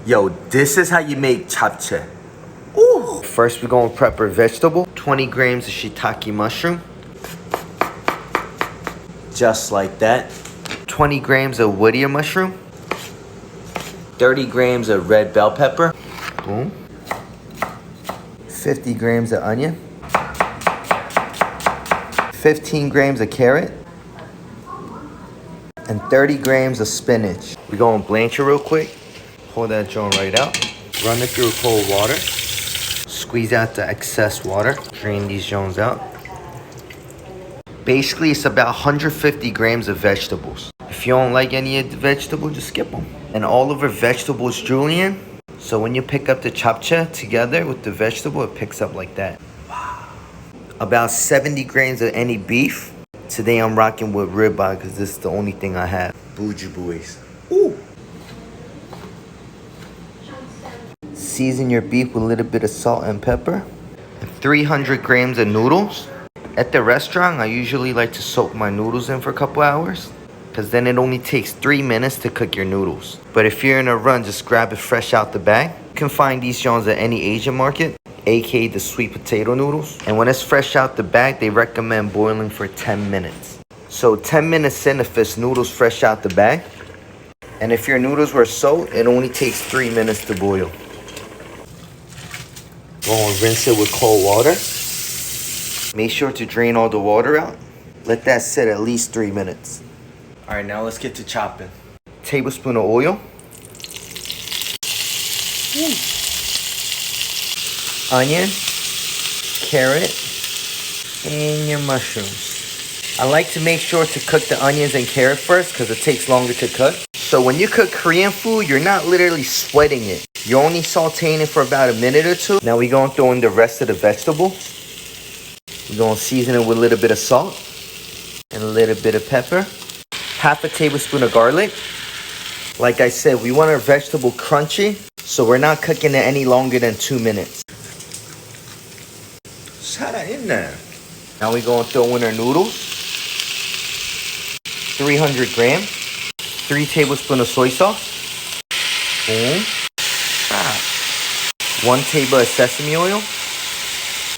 Yo, this is how you make japchae. Ooh. First, we're gonna prep our vegetable. 20 grams of shiitake mushroom. Just like that. 20 grams of Whittier mushroom. 30 grams of red bell pepper. Boom. 50 grams of onion. 15 grams of carrot. And 30 grams of spinach. We're gonna blanch it real quick. Pull that joint right out. Run it through cold water. Squeeze out the excess water. Drain these joints out. Basically, it's about 150 grams of vegetables. If you don't like any of the vegetables, just skip them. And all of our vegetables julienne. So when you pick up the japchae together with the vegetable, it picks up like that. Wow. About 70 grams of any beef. Today I'm rocking with ribeye because this is the only thing I have. Bougie boys. Ooh. Season your beef with a little bit of salt and pepper. And 300 grams of noodles. At the restaurant, I usually like to soak my noodles in for a couple hours, because then it only takes 3 minutes to cook your noodles. But if you're in a run, just grab it fresh out the bag. You can find these joints at any Asian market, aka the sweet potato noodles. And when it's fresh out the bag, they recommend boiling for 10 minutes. So 10 minutes in if it's noodles fresh out the bag. And if your noodles were soaked, it only takes 3 minutes to boil. Go and rinse it with cold water. Make sure to drain all the water out. Let that sit at least 3 minutes. All right, now let's get to chopping. Tablespoon of oil. Onion, carrot, and your mushrooms. I like to make sure to cook the onions and carrot first because it takes longer to cook. So when you cook Korean food, you're not literally sweating it. You're only sauteing it for about a minute or two. Now we're going to throw in the rest of the vegetables. We're going to season it with a little bit of salt and a little bit of pepper. Half a tablespoon of garlic. Like I said, we want our vegetable crunchy, so we're not cooking it any longer than 2 minutes. Shut in there. Now we're going to throw in our noodles. 300 grams. 3 tablespoons of soy sauce. Boom. 1 tablespoon of sesame oil.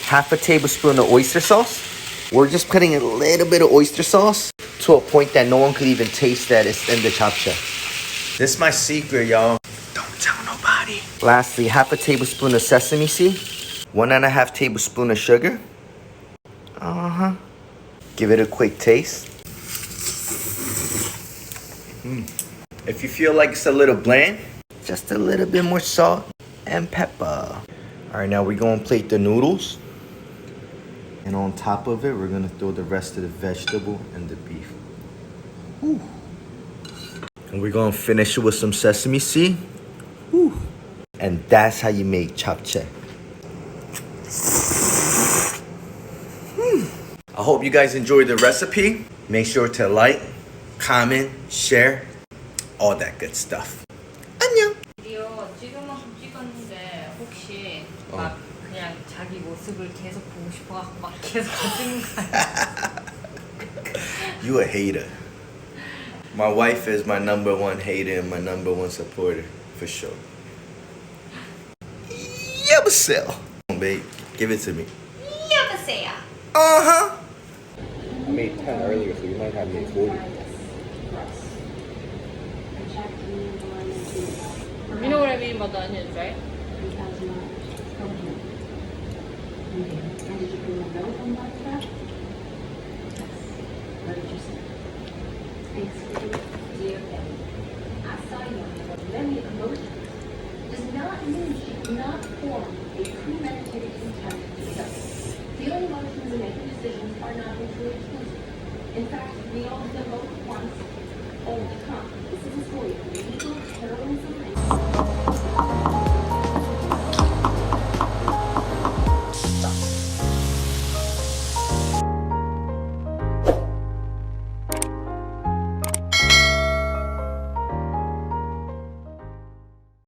Half a tablespoon of oyster sauce. We're just putting a little bit of oyster sauce to a point that no one could even taste that it's in the japchae. This is my secret, y'all. Don't tell nobody. Lastly, half a tablespoon of sesame seed. 1.5 tablespoons of sugar. Give it a quick taste. If you feel like it's a little bland, just a little bit more salt and pepper. All right, now we're gonna plate the noodles. And on top of it, we're gonna throw the rest of the vegetable and the beef. Ooh. And we're gonna finish it with some sesame seed. Ooh. And that's how you make japchae. I hope you guys enjoyed the recipe. Make sure to like, comment, share, all that good stuff. 안녕. 찍을만큼 찍었는데 혹시 막 그냥 자기 모습을 계속 보고 싶어갖고 막 계속 찍는 거야? You a hater. My wife is my #1 hater and my #1 supporter, for sure. Yabasel. Come on, babe. Give it to me. 여보세요. Uh-huh. I made 10 earlier, so you might have made 40. You know what I mean about the onions, right? Does not mean she did not form a premeditated intent to kill. Feeling emotions and making decisions are not mutually exclusive. In fact, we all do them both at once. Only come. This is a story of legal heroism and